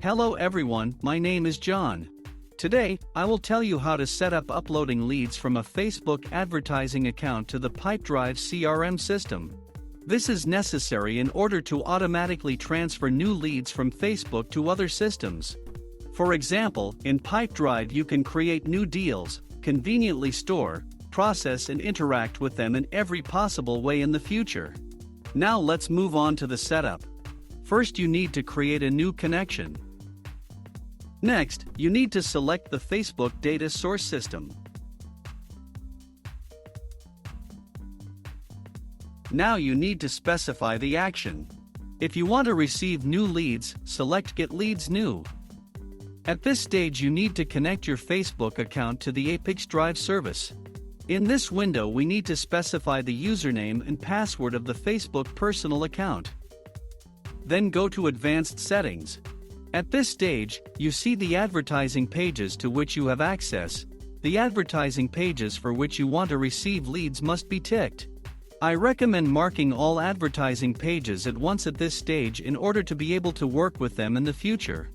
Hello everyone, my name is John. Today, I will tell you how to set up uploading leads from a Facebook advertising account to the Pipedrive CRM system. This is necessary in order to automatically transfer new leads from Facebook to other systems. For example, in Pipedrive you can create new deals, conveniently store, process and interact with them in every possible way in the future. Now let's move on to the setup. First you need to create a new connection. Next, you need to select the Facebook data source system. Now you need to specify the action. If you want to receive new leads, select Get Leads New. At this stage you need to connect your Facebook account to the ApiX-Drive service. In this window we need to specify the username and password of the Facebook personal account. Then go to Advanced Settings. At this stage, you see the advertising pages to which you have access. The advertising pages for which you want to receive leads must be ticked. I recommend marking all advertising pages at once at this stage in order to be able to work with them in the future.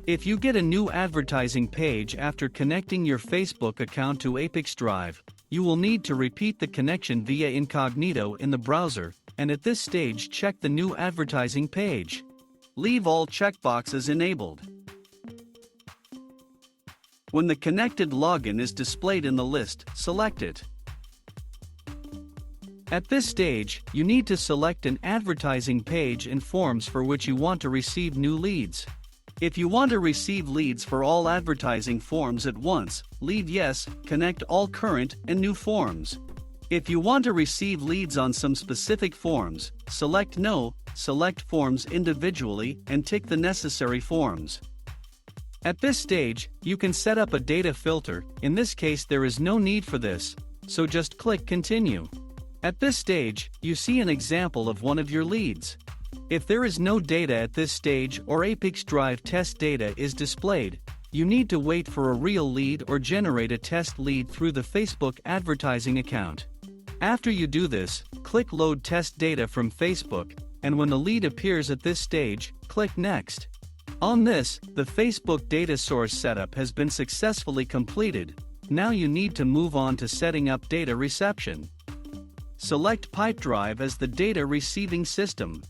If you get a new advertising page after connecting your Facebook account to ApiX-Drive, you will need to repeat the connection via incognito in the browser, and at this stage check the new advertising page. Leave all checkboxes enabled. When the connected login is displayed in the list, select it. At this stage, you need to select an advertising page and forms for which you want to receive new leads. If you want to receive leads for all advertising forms at once, leave Yes, connect all current and new forms. If you want to receive leads on some specific forms, select No, select forms individually and tick the necessary forms. At this stage, you can set up a data filter. In this case there is no need for this, so just click Continue. At this stage, you see an example of one of your leads. If there is no data at this stage or ApiX-Drive test data is displayed, you need to wait for a real lead or generate a test lead through the Facebook advertising account. After you do this, click Load Test Data from Facebook, and when the lead appears at this stage, click Next. On this, the Facebook data source setup has been successfully completed. Now you need to move on to setting up data reception. Select Pipedrive as the data receiving system.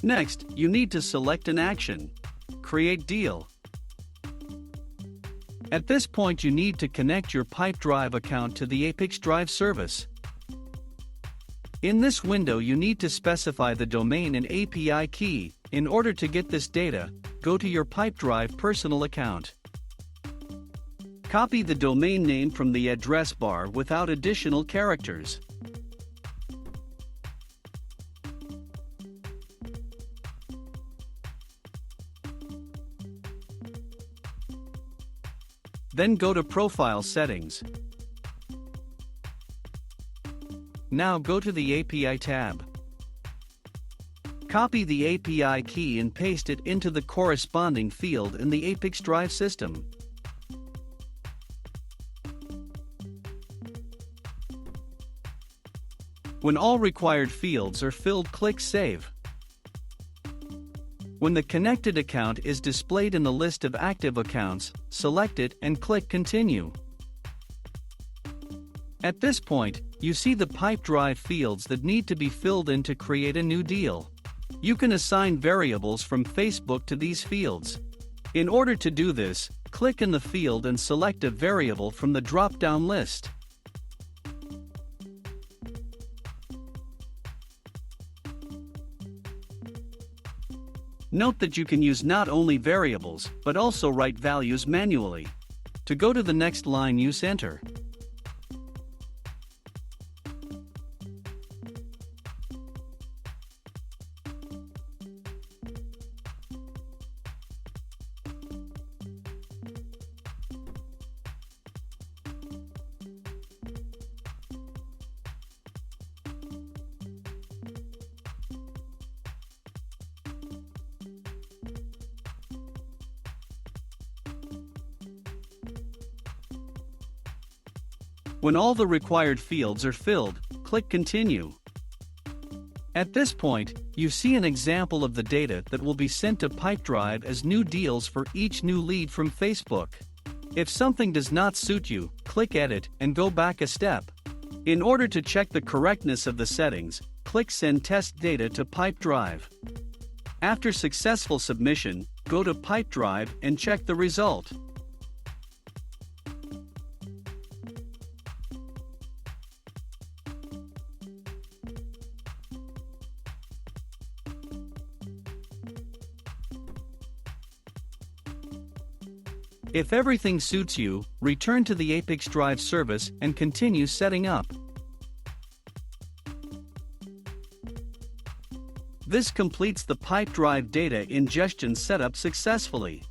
Next, you need to select an action. Create Deal. At this point you need to connect your Pipedrive account to the ApiX-Drive service. In this window you need to specify the domain and API key. In order to get this data, go to your Pipedrive personal account. Copy the domain name from the address bar without additional characters. Then go to Profile Settings. Now go to the API tab. Copy the API key and paste it into the corresponding field in the ApiX-Drive system. When all required fields are filled, click Save. When the connected account is displayed in the list of active accounts, select it and click Continue. At this point, you see the Pipedrive fields that need to be filled in to create a new deal. You can assign variables from Facebook to these fields. In order to do this, click in the field and select a variable from the drop-down list. Note that you can use not only variables, but also write values manually. To go to the next line, use Enter. When all the required fields are filled, click Continue. At this point, you see an example of the data that will be sent to Pipedrive as new deals for each new lead from Facebook. If something does not suit you, click Edit and go back a step. In order to check the correctness of the settings, click Send Test Data to Pipedrive. After successful submission, go to Pipedrive and check the result. If everything suits you, return to the ApiX-Drive service and continue setting up. This completes the Pipedrive data ingestion setup successfully.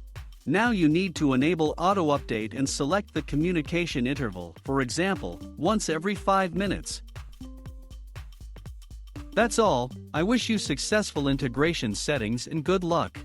Now you need to enable auto-update and select the communication interval, for example, once every 5 minutes. That's all. I wish you successful integration settings and good luck.